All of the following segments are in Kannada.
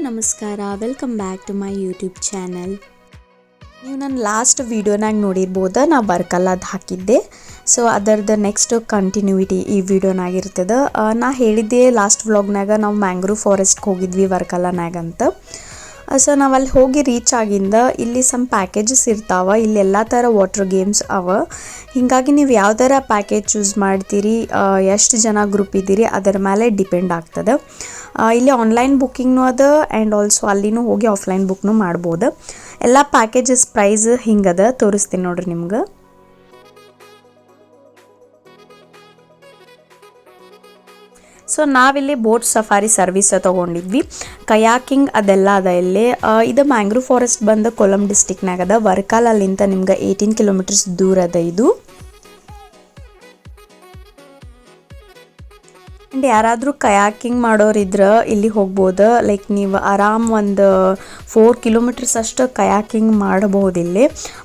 ನಮಸ್ಕಾರ, welcome back to my YouTube channel. ನೀವು ನನ್ನ ಲಾಸ್ಟ್ ವೀಡಿಯೋನಾಗ ನೋಡಿರ್ಬೋದು, ನಾ ಬರ್ಕಲ್ಲದು ಹಾಕಿದ್ದೆ. ಸೊ ಅದರದ್ದು ನೆಕ್ಸ್ಟ್ ಕಂಟಿನ್ಯೂಟಿ ಈ ವಿಡಿಯೋನಾಗಿರ್ತದೆ. ನಾ ಹೇಳಿದ್ದೆ ಲಾಸ್ಟ್ ವ್ಲಾಗ್ನಾಗ ನಾವು ಮ್ಯಾಂಗ್ರೂವ್ ಫಾರೆಸ್ಟ್ಗೆ ಹೋಗಿದ್ವಿ ವರ್ಕಲ್ಲನಾಗ ಅಂತ. ಸೊ ನಾವು ಅಲ್ಲಿ ಹೋಗಿ ರೀಚ್ ಆಗಿಂದ ಇಲ್ಲಿ ಸಮ್ ಪ್ಯಾಕೇಜಸ್ ಇರ್ತಾವೆ. ಇಲ್ಲಿ ಎಲ್ಲ ಥರ ವಾಟರ್ ಗೇಮ್ಸ್ ಅವ. ಹೀಗಾಗಿ ನೀವು ಯಾವ ಥರ ಪ್ಯಾಕೇಜ್ ಚೂಸ್ ಮಾಡ್ತೀರಿ, ಎಷ್ಟು ಜನ ಗ್ರೂಪ್ ಇದ್ದೀರಿ ಅದರ ಮೇಲೆ ಡಿಪೆಂಡ್ ಆಗ್ತದೆ. ಇಲ್ಲಿ ಆನ್ಲೈನ್ ಬುಕ್ಕಿಂಗ್ನೂ ಅದ ಆ್ಯಂಡ್ ಆಲ್ಸೋ ಅಲ್ಲಿನೂ ಹೋಗಿ ಆಫ್ಲೈನ್ ಬುಕ್ನೂ ಮಾಡ್ಬೋದು. ಎಲ್ಲ ಪ್ಯಾಕೇಜಸ್ ಪ್ರೈಸ್ ಹಿಂಗದ ತೋರಿಸ್ತೀನಿ ನೋಡ್ರಿ ನಿಮ್ಗೆ. ಸೊ ನಾವಿಲ್ಲಿ ಬೋಟ್ ಸಫಾರಿ ಸರ್ವಿಸ್ ತೊಗೊಂಡಿದ್ವಿ. ಕಯಾಕಿಂಗ್ ಅದೆಲ್ಲ ಅದ ಇಲ್ಲಿ. ಇದು ಮ್ಯಾಂಗ್ರೂವ್ ಫಾರೆಸ್ಟ್ ಬಂದು ಕೊಲ್ಲಂ ಡಿಸ್ಟಿಕ್ನಾಗ ಅದ. ವರ್ಕಲಲ್ಲಿಂದ ನಿಮ್ಗೆ 18 ಕಿಲೋಮೀಟರ್ಸ್ ದೂರ ಅದ ಇದು. ಆ್ಯಂಡ್ ಯಾರಾದರೂ ಕಯಾಕಿಂಗ್ ಮಾಡೋರಿದ್ರೆ ಇಲ್ಲಿ ಹೋಗ್ಬೋದು. ಲೈಕ್ ನೀವು ಆರಾಮ್ ಒಂದು 4 ಕಿಲೋಮೀಟರ್ಸ್ ಅಷ್ಟು ಕಯಾಕಿಂಗ್ ಮಾಡಬಹುದು ಇಲ್ಲಿ.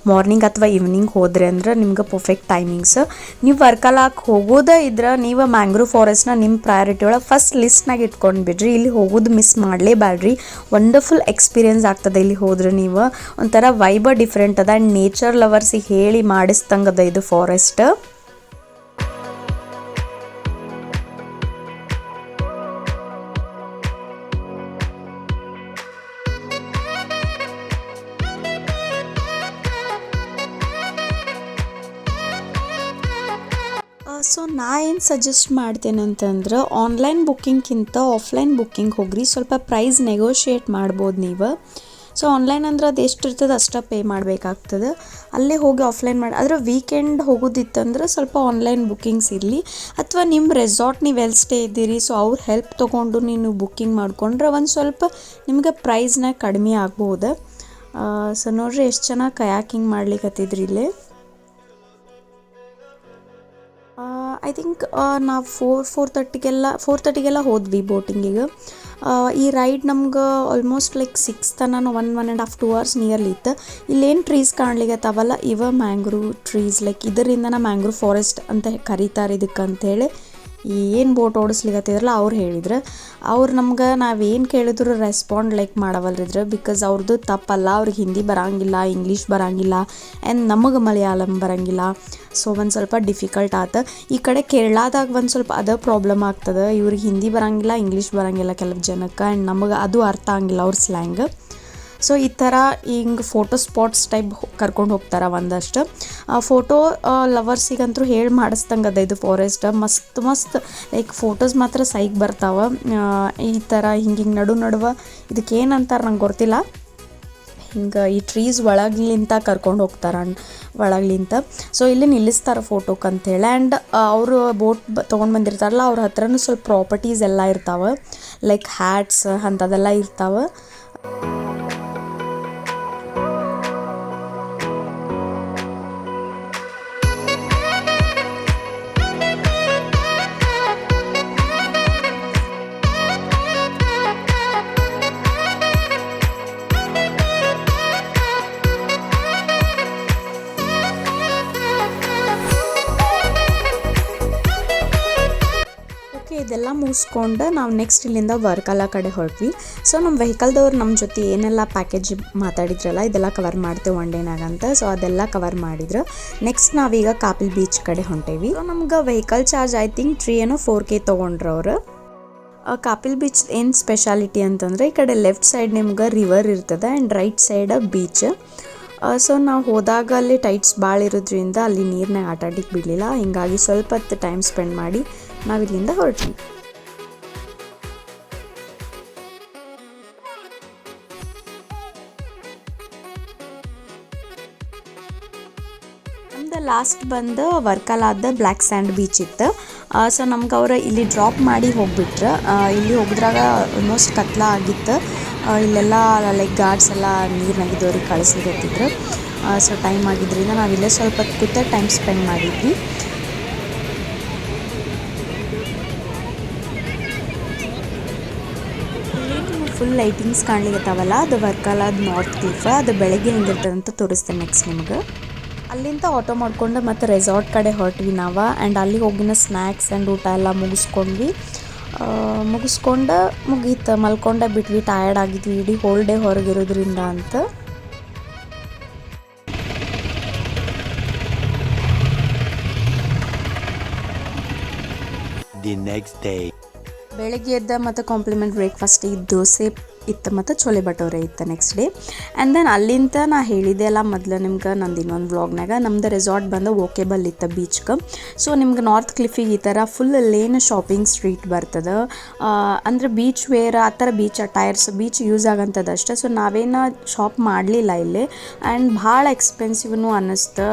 ಮಾರ್ನಿಂಗ್ ಅಥವಾ ಈವ್ನಿಂಗ್ ಹೋದ್ರೆ ಅಂದ್ರೆ ನಿಮ್ಗೆ ಪರ್ಫೆಕ್ಟ್ ಟೈಮಿಂಗ್ಸ್. ನೀವು ವರ್ಕಲಾಕ್ಕೆ ಹೋಗೋದೇ ಇದ್ರೆ ನೀವು ಮ್ಯಾಂಗ್ರೂವ್ ಫಾರೆಸ್ಟ್ನ ನಿಮ್ಮ ಪ್ರಯಾರಿಟಿ ಒಳಗೆ ಫಸ್ಟ್ ಲಿಸ್ಟ್ನಾಗ ಇಟ್ಕೊಂಡು ಬಿಡ್ರಿ. ಇಲ್ಲಿ ಹೋಗೋದು ಮಿಸ್ ಮಾಡಲೇಬೇಡ್ರಿ. ವಂಡರ್ಫುಲ್ ಎಕ್ಸ್ಪೀರಿಯನ್ಸ್ ಆಗ್ತದೆ ಇಲ್ಲಿ ಹೋದ್ರೆ. ನೀವು ಒಂಥರ ವೈಬ ಡಿಫ್ರೆಂಟ್ ಅದ ಆ್ಯಂಡ್ ನೇಚರ್ ಲವರ್ಸಿಗೆ ಹೇಳಿ ಮಾಡಿಸ್ತಂಗದ ಇದು ಫಾರೆಸ್ಟ್. ಸೊ ನಾ ಏನು ಸಜೆಸ್ಟ್ ಮಾಡ್ತೇನೆ ಅಂತಂದ್ರೆ ಆನ್ಲೈನ್ ಬುಕ್ಕಿಂಗ್ಗಿಂತ ಆಫ್ಲೈನ್ ಬುಕ್ಕಿಂಗ್ ಹೋಗ್ರಿ. ಸ್ವಲ್ಪ ಪ್ರೈಸ್ ನೆಗೋಷಿಯೇಟ್ ಮಾಡ್ಬೋದು ನೀವು. ಸೊ ಆನ್ಲೈನ್ ಅಂದ್ರೆ ಅದು ಎಷ್ಟು ಇರ್ತದೆ ಅಷ್ಟೇ ಪೇ ಮಾಡಬೇಕಾಗ್ತದೆ. ಅಲ್ಲೇ ಹೋಗಿ ಆಫ್ಲೈನ್ ಮಾಡಿ ಆದರೆ ವೀಕೆಂಡ್ ಹೋಗೋದಿತ್ತಂದ್ರೆ ಸ್ವಲ್ಪ ಆನ್ಲೈನ್ ಬುಕ್ಕಿಂಗ್ಸ್ ಇರಲಿ. ಅಥವಾ ನಿಮ್ಮ ರೆಸಾರ್ಟ್ ನೀವು ಎಲ್ಲಿ ಸ್ಟೇ ಇದ್ದೀರಿ ಸೊ ಅವ್ರ ಹೆಲ್ಪ್ ತೊಗೊಂಡು ನೀನು ಬುಕ್ಕಿಂಗ್ ಮಾಡಿಕೊಂಡ್ರೆ ಒಂದು ಸ್ವಲ್ಪ ನಿಮ್ಗೆ ಪ್ರೈಸ್ನ ಕಡಿಮೆ ಆಗ್ಬೋದು. ಸೊ ನೋಡ್ರಿ ಎಷ್ಟು ಚೆನ್ನಾಗಿ ಕಯಾಕಿಂಗ್ ಮಾಡ್ಲಿಕ್ಕತ್ತಿದ್ರಿ ಇಲ್ಲಿ. ಐ ಥಿಂಕ್ ನಾವು 4:30ಗೆಲ್ಲ ಹೋದ್ವಿ ಬೋಟಿಂಗಿಗೆ. ಈ ರೈಡ್ ನಮ್ಗೆ ಆಲ್ಮೋಸ್ಟ್ ಲೈಕ್ 6 ತನಕ 1.5 2 hours ನಿಯರ್ಲಿ ಇತ್ತು. ಇಲ್ಲೇನು ಟ್ರೀಸ್ ಕಾಣ್ಲಿಕ್ಕತ್ತಾವಲ್ಲ ಇವ ಮ್ಯಾಂಗ್ರೂವ್ ಟ್ರೀಸ್. ಲೈಕ್ ಇದರಿಂದನ ಮ್ಯಾಂಗ್ರೂವ್ ಫಾರೆಸ್ಟ್ ಅಂತ ಕರೀತಾರೆ ಇದಕ್ಕೆ ಅಂಥೇಳಿ ಏನು ಬೋಟ್ ಓಡಿಸ್ಲಿಕ್ಕತ್ತಿದ್ರಲ್ಲ ಅವ್ರು ಹೇಳಿದ್ರು. ಅವ್ರು ನಮ್ಗೆ ನಾವೇನು ಕೇಳಿದ್ರು ರೆಸ್ಪಾಂಡ್ ಲೈಕ್ ಮಾಡವಲ್ರಿದ್ರು. ಬಿಕಾಸ್ ಅವ್ರದ್ದು ತಪ್ಪಲ್ಲ, ಅವ್ರಿಗೆ ಹಿಂದಿ ಬರೋಂಗಿಲ್ಲ, ಇಂಗ್ಲೀಷ್ ಬರೋಂಗಿಲ್ಲ ಆ್ಯಂಡ್ ನಮಗೆ ಮಲಯಾಳಂ ಬರೋಂಗಿಲ್ಲ. ಸೊ ಒಂದು ಸ್ವಲ್ಪ ಡಿಫಿಕಲ್ಟ್ ಆಯ್ತು. ಈ ಕಡೆ ಕೇರಳದಾಗ ಒಂದು ಸ್ವಲ್ಪ ಅದೇ ಪ್ರಾಬ್ಲಮ್ ಆಗ್ತದೆ. ಇವ್ರಿಗೆ ಹಿಂದಿ ಬರೋಂಗಿಲ್ಲ, ಇಂಗ್ಲೀಷ್ ಬರೋಂಗಿಲ್ಲ ಕೆಲವು ಜನಕ್ಕೆ ಆ್ಯಂಡ್ ನಮಗೆ ಅದು ಅರ್ಥ ಆಗಿಲ್ಲ ಅವ್ರ ಸ್ಲ್ಯಾಂಗ್. ಸೊ ಈ ಥರ ಹಿಂಗೆ ಫೋಟೋ ಸ್ಪಾಟ್ಸ್ ಟೈಪ್ ಕರ್ಕೊಂಡು ಹೋಗ್ತಾರೆ ಒಂದಷ್ಟು. ಫೋಟೋ ಲವರ್ಸಿಗಂತೂ ಹೇಳಿ ಮಾಡಿಸ್ದಂಗೆ ಅದ ಇದು ಫಾರೆಸ್ಟ್. ಮಸ್ತ್ ಲೈಕ್ ಫೋಟೋಸ್ ಮಾತ್ರ ಸೈಕ್ ಬರ್ತಾವೆ. ಈ ಥರ ಹಿಂಗೆ ನಡುವೆ ಇದಕ್ಕೆ ಏನಂತಾರೆ ನಂಗೆ ಗೊತ್ತಿಲ್ಲ. ಹಿಂಗೆ ಈ ಟ್ರೀಸ್ ಒಳಗ್ಲಿಂತ ಕರ್ಕೊಂಡು ಹೋಗ್ತಾರೆ ಒಳಗ್ಲಿಂತ. ಸೊ ಇಲ್ಲಿ ನಿಲ್ಲಿಸ್ತಾರೆ ಫೋಟೋಕ್ಕೆ ಅಂಥೇಳಿ. ಆ್ಯಂಡ್ ಅವರು ಬೋಟ್ ತೊಗೊಂಡು ಬಂದಿರ್ತಾರಲ್ಲ ಅವ್ರ ಹತ್ರನೂ ಸ್ವಲ್ಪ ಪ್ರಾಪರ್ಟೀಸ್ ಎಲ್ಲ ಇರ್ತಾವೆ. ಲೈಕ್ ಹ್ಯಾಟ್ಸ್ ಅಂಥದ್ದೆಲ್ಲ ಇರ್ತಾವೆ. ಇದೆಲ್ಲ ಮುಗಿಸ್ಕೊಂಡು ನಾವು ನೆಕ್ಸ್ಟ್ ಇಲ್ಲಿಂದ ವರ್ಕಲ ಕಡೆ ಹೊರಟ್ವಿ. ಸೊ ನಮ್ಮ ವೆಹಿಕಲ್ದವ್ರು ನಮ್ಮ ಜೊತೆ ಏನೆಲ್ಲ ಪ್ಯಾಕೇಜ್ ಮಾತಾಡಿದ್ರಲ್ಲ ಇದೆಲ್ಲ ಕವರ್ ಮಾಡ್ತೇವೆ ಒನ್ ಡೇನಾಗ ಅಂತ. ಸೊ ಅದೆಲ್ಲ ಕವರ್ ಮಾಡಿದ್ರು. ನೆಕ್ಸ್ಟ್ ನಾವೀಗ ಕಾಪಿಲ್ ಬೀಚ್ ಕಡೆ ಹೊಂಟೇವಿ. ಸೊ ನಮ್ಗೆ vehicle charge I think 4K ತೊಗೊಂಡ್ರು ಅವರು. ಕಾಪಿಲ್ ಬೀಚ್ ಏನು ಸ್ಪೆಷಾಲಿಟಿ ಅಂತಂದರೆ ಈ ಕಡೆ ಲೆಫ್ಟ್ ಸೈಡ್ ನಿಮ್ಗೆ ರಿವರ್ ಇರ್ತದೆ and right side beach. So ನಾವು ಹೋದಾಗ ಅಲ್ಲಿ ಟೈಟ್ಸ್ ಭಾಳ ಇರೋದ್ರಿಂದ ಅಲ್ಲಿ ನೀರಿನಾಗ ಆಟ ಆಡಲಿಕ್ಕೆ ಬಿಡಲಿಲ್ಲ. ಹೀಗಾಗಿ ಸ್ವಲ್ಪ ಹೊತ್ತು ಟೈಮ್ ಸ್ಪೆಂಡ್ ಮಾಡಿ ನಾವಿಲ್ಲಿಂದ ಹೊರಟ್ವಿ. ನಮ್ದು ಲಾಸ್ಟ್ ಬಂದು ವರ್ಕಲಾದ ಬ್ಲ್ಯಾಕ್ ಸ್ಯಾಂಡ್ ಬೀಚ್ ಇತ್ತು. ಸೊ ನಮ್ಗೆ ಅವ್ರು ಇಲ್ಲಿ ಡ್ರಾಪ್ ಮಾಡಿ ಹೋಗ್ಬಿಟ್ರು. ಇಲ್ಲಿ ಹೋಗಿದ್ರಾಗ ಆಲ್ಮೋಸ್ಟ್ ಕತ್ಲ ಆಗಿತ್ತು. ಇಲ್ಲೆಲ್ಲ ಲೈಕ್ ಗಾರ್ಡ್ಸ್ ಎಲ್ಲ ನೀರಿನಾಗಿದ್ದವ್ರಿಗೆ ಕಳಿಸ್ಲಿಕ್ಕತ್ತಿದ್ರು. ಸೊ ಟೈಮ್ ಆಗಿದ್ದರಿಂದ ನಾವಿಲ್ಲೇ ಸ್ವಲ್ಪ ಕೂತ ಟೈಮ್ ಸ್ಪೆಂಡ್ ಮಾಡಿದ್ವಿ. ಫುಲ್ ಲೈಟಿಂಗ್ಸ್ ಕಾಣ್ಲಿಕ್ಕತ್ತಾವಲ್ಲ ಅದು ವರ್ಕಲಾದ ನಾರ್ತ್ ಕ್ಲಿಫ್. ಅದು ಬೆಳಗ್ಗೆ ಹೆಂಗಿರ್ತದೆ ಅಂತ ತೋರಿಸ್ತೇನೆ ನೆಕ್ಸ್ಟ್ ನಿಮ್ಗೆ. ಅಲ್ಲಿಂದ ಆಟೋ ಮಾಡ್ಕೊಂಡು ಮತ್ತು ರೆಸಾರ್ಟ್ ಕಡೆ ಹೊರಟ್ವಿ ನಾವು. ಆ್ಯಂಡ್ ಅಲ್ಲಿ ಹೋಗಿನ ಸ್ನ್ಯಾಕ್ಸ್ ಆ್ಯಂಡ್ ಊಟ ಎಲ್ಲ ಮುಗಿಸ್ಕೊಂಡ್ವಿ. ಮುಗಿಸ್ಕೊಂಡು ಮುಗೀತು, ಮಲ್ಕೊಂಡೆ ಬಿಟ್ವಿ, ಟಯರ್ಡ್ ಆಗಿದ್ವಿ ಇಡೀ ಹೋಲ್ ಡೇ ಹೊರಗಿರೋದ್ರಿಂದ ಅಂತ. The next day. ಬೆಳಗ್ಗೆ ಎದ್ದ ಮತ್ತು ಕಾಂಪ್ಲಿಮೆಂಟ್ ಬ್ರೇಕ್ಫಾಸ್ಟ್ ದೋಸೆ ಇತ್ತು ಮತ್ತು ಚೋಲೆ ಭಟೂರೆ ಇತ್ತು ನೆಕ್ಸ್ಟ್ ಡೇ. ಆ್ಯಂಡ್ ದೆನ್ ಅಲ್ಲಿಂದ ನಾ ಹೇಳಿದೆ ಅಲ್ಲ ಮೊದಲು ನಿಮ್ಗೆ ನಂದು ಇನ್ನೊಂದು ವ್ಲಾಗ್ನಾಗ, ನಮ್ದು ರೆಸಾರ್ಟ್ ಬಂದು ವೋಕೇಬಲ್ ಇತ್ತು ಬೀಚ್ಗೆ. ಸೊ ನಿಮ್ಗೆ ನಾರ್ತ್ ಕ್ಲಿಫಿಗೆ ಈ ಥರ ಫುಲ್ ಲೇನ್ ಶಾಪಿಂಗ್ ಸ್ಟ್ರೀಟ್ ಬರ್ತದೆ. ಅಂದರೆ ಬೀಚ್ ವೇರ್ ಆ ಥರ ಬೀಚ್ ಅಟೈರ್ಸ್ ಬೀಚ್ ಯೂಸ್ ಆಗಂಥದ್ದು ಅಷ್ಟೇ. ಸೊ ನಾವೇನು ಶಾಪ್ ಮಾಡಲಿಲ್ಲ ಇಲ್ಲಿ. ಆ್ಯಂಡ್ ಭಾಳ ಎಕ್ಸ್ಪೆನ್ಸಿವ್ನು ಅನ್ನಿಸ್ತು.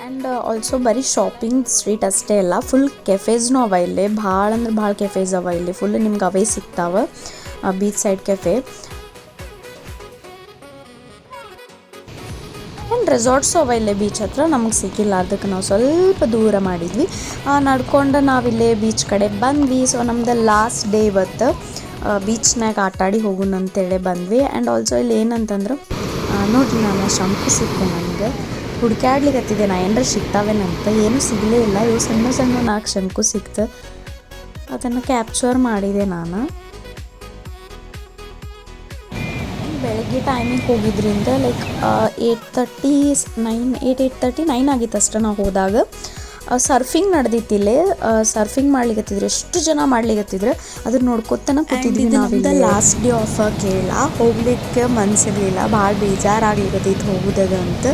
ಆ್ಯಂಡ್ ಆಲ್ಸೋ ಬರೀ ಶಾಪಿಂಗ್ ಸ್ಟ್ರೀಟ್ ಅಷ್ಟೇ ಅಲ್ಲ, ಫುಲ್ ಕೆಫೇಸ್ನೂ ಅವ ಇಲ್ಲಿ. ಭಾಳ ಅಂದ್ರೆ ಭಾಳ ಕೆಫೇಸ್ ಅವ ಇಲ್ಲಿ, ಫುಲ್ ನಿಮ್ಗೆ ಅವೇ ಸಿಗ್ತಾವೆ beach side cafe. And resorts ಅವ ಇಲ್ಲೇ ಬೀಚ್ ಹತ್ರ, ನಮಗೆ ಸಿಕ್ಕಿಲ್ಲ, ಅದಕ್ಕೆ ನಾವು ಸ್ವಲ್ಪ ದೂರ ಮಾಡಿದ್ವಿ. ನಡ್ಕೊಂಡು ನಾವಿಲ್ಲೇ ಬೀಚ್ ಕಡೆ ಬಂದ್ವಿ. ಸೊ ನಮ್ದು ಲಾಸ್ಟ್ ಡೇ ಇವತ್ತು ಬೀಚ್ನಾಗ ಆಟಾಡಿ ಹೋಗೋಣ ಅಂತೇಳಿ ಬಂದ್ವಿ. ಆ್ಯಂಡ್ ಆಲ್ಸೋ ಇಲ್ಲಿ ಏನಂತಂದ್ರೆ ನೋಡಿರಿ, ನಾನು ಶಂಕು ಸಿಕ್ಕು ನನಗೆ ಹುಡುಕ್ಯಾಡ್ಲಿಕ್ಕತ್ತಿದ್ದೆ ನಾ ಏನಾರ ಸಿಗ್ತಾವೇನಂತ, ಏನೂ ಸಿಗಲೇ ಇಲ್ಲ. ಇವು ಸಣ್ಣ ಸಣ್ಣ 4 ಶಂಕು ಸಿಕ್ತು, ಅದನ್ನು ಕ್ಯಾಪ್ಚರ್ ಮಾಡಿದೆ ನಾನು. ಬೆಳಗ್ಗೆ ಟೈಮಿಗೆ ಹೋಗಿದ್ರಿಂದ ಲೈಕ್ 8:30 ಆಗಿತ್ತು ಅಷ್ಟೇ ನಾವು ಹೋದಾಗ. ಸರ್ಫಿಂಗ್ ನಡೆದಿತ್ತಿಲ್ಲೇ, ಸರ್ಫಿಂಗ್ ಮಾಡ್ಲಿಕ್ಕತ್ತಿದ್ರು, ಎಷ್ಟು ಜನ ಮಾಡ್ಲಿಕ್ಕತ್ತಿದ್ರು, ಅದನ್ನ ನೋಡ್ಕೊತಾನೆ ಕೂತಿದ್ವಿ ನಾವು. ಲಾಸ್ಟ್ ಡೇ ಆಫ್ ಕೇರಳ, ಹೋಗ್ಲಿಕ್ಕೆ ಮನಸ್ಸಿರಲಿಲ್ಲ, ಭಾಳ ಬೇಜಾರಾಗ್ಲಿಕ್ಕತ್ತಿತ್ತು ಹೋಗೋದಂತ.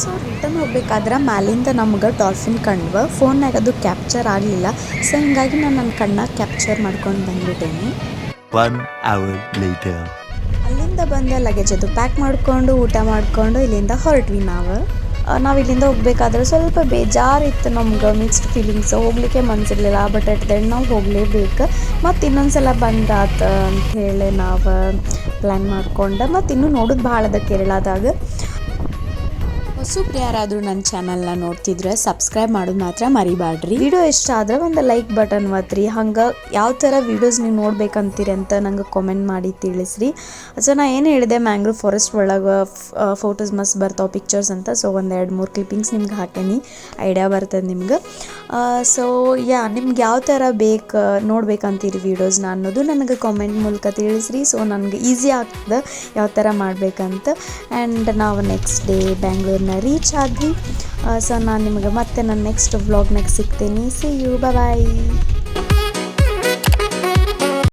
ಸೊ ರಿಟರ್ನ್ ಹೋಗ್ಬೇಕಾದ್ರೆ ಮ್ಯಾಲಿಂದ ನಮ್ಗೆ ಡಾಲ್ಫಿನ್ ಕಂಡ್ವ, ಫೋನ್ನಾಗ ಅದು ಕ್ಯಾಪ್ಚರ್ ಆಗಲಿಲ್ಲ. ಸೊ ಹಿಂಗಾಗಿ ನಾನು ನನ್ನ ಕಣ್ಣಾಗ ಕ್ಯಾಪ್ಚರ್ ಮಾಡ್ಕೊಂಡು ಬಂದ್ಬಿಟ್ಟೇನೆ. 1 hour later. ಅಲ್ಲಿಂದ ಬಂದ ಲಗೇಜ್ ಅದು ಪ್ಯಾಕ್ ಮಾಡಿಕೊಂಡು ಊಟ ಮಾಡಿಕೊಂಡು ಇಲ್ಲಿಂದ ಹೊರಟ್ವಿ ನಾವು. ಇಲ್ಲಿಂದ ಹೋಗ್ಬೇಕಾದ್ರೆ ಸ್ವಲ್ಪ ಬೇಜಾರಿತ್ತು ನಮ್ಗೆ, ಮಿಕ್ಸ್ಡ್ ಫೀಲಿಂಗ್ಸ್, ಹೋಗ್ಲಿಕ್ಕೆ ಮನಸ್ಸಿರಲಿಲ್ಲ. ಬಟ್ ಅಟ್ ದ ಎಂಡ್ ನಾವು ಹೋಗಲೇಬೇಕು. ಮತ್ತು ಇನ್ನೊಂದ್ಸಲ ಬಂದಾತ ಅಂಥೇಳಿ ನಾವು ಪ್ಲ್ಯಾನ್ ಮಾಡ್ಕೊಂಡು ಮತ್ತು ಇನ್ನೂ ನೋಡೋದು ಭಾಳ ಅದ ಕೇರಳದಾಗ. ಹೊಸಬ್ರು ಯಾರಾದರೂ ನನ್ನ ಚಾನಲ್ನ ನೋಡ್ತಿದ್ರೆ ಸಬ್ಸ್ಕ್ರೈಬ್ ಮಾಡೋದು ಮಾತ್ರ ಮರಿಬೇಡ್ರಿ. ವಿಡಿಯೋ ಇಷ್ಟ ಆದರೆ ಒಂದು ಲೈಕ್ ಬಟನ್ ಒತ್ತಿರಿ. ಹಂಗೆ ಯಾವ ಥರ ವೀಡಿಯೋಸ್ ನೀವು ನೋಡ್ಬೇಕಂತೀರಿ ಅಂತ ನಂಗೆ ಕಾಮೆಂಟ್ ಮಾಡಿ ತಿಳಿಸ್ರಿ. ಸೊ ನಾ ಏನು ಹೇಳಿದೆ, ಮ್ಯಾಂಗ್ರೋವ್ ಫಾರೆಸ್ಟ್ ಒಳಗೆ ಫೋಟೋಸ್ ಮಸ್ತ್ ಬರ್ತಾವೆ, ಪಿಕ್ಚರ್ಸ್ ಅಂತ. ಸೊ 1-2-3 ಕ್ಲಿಪ್ಪಿಂಗ್ಸ್ ನಿಮ್ಗೆ ಹಾಕೇನಿ, ಐಡಿಯಾ ಬರ್ತದೆ ನಿಮ್ಗೆ. ಸೊ ನಿಮ್ಗೆ ಯಾವ ಥರ ನೋಡ್ಬೇಕಂತೀರಿ ವೀಡಿಯೋಸ್ನ ಅನ್ನೋದು ನನಗೆ ಕಾಮೆಂಟ್ ಮೂಲಕ ತಿಳಿಸ್ರಿ. ಸೊ ನನಗೆ ಈಸಿ ಆಗ್ತದೆ ಯಾವ ಥರ ಮಾಡಬೇಕಂತ. ಆ್ಯಂಡ್ ನಾವು ನೆಕ್ಸ್ಟ್ ಡೇ ಬ್ಯಾಂಗ್ಳೂರ್ನ ರೀಚ್ ಆದ್ವಿ. ಸೊ ನಾನು ನಿಮಗೆ ಮತ್ತೆ ನನ್ನ ನೆಕ್ಸ್ಟ್ ವ್ಲಾಗ್ನಾಗ ಸಿಗ್ತೀನಿ. See you, bye.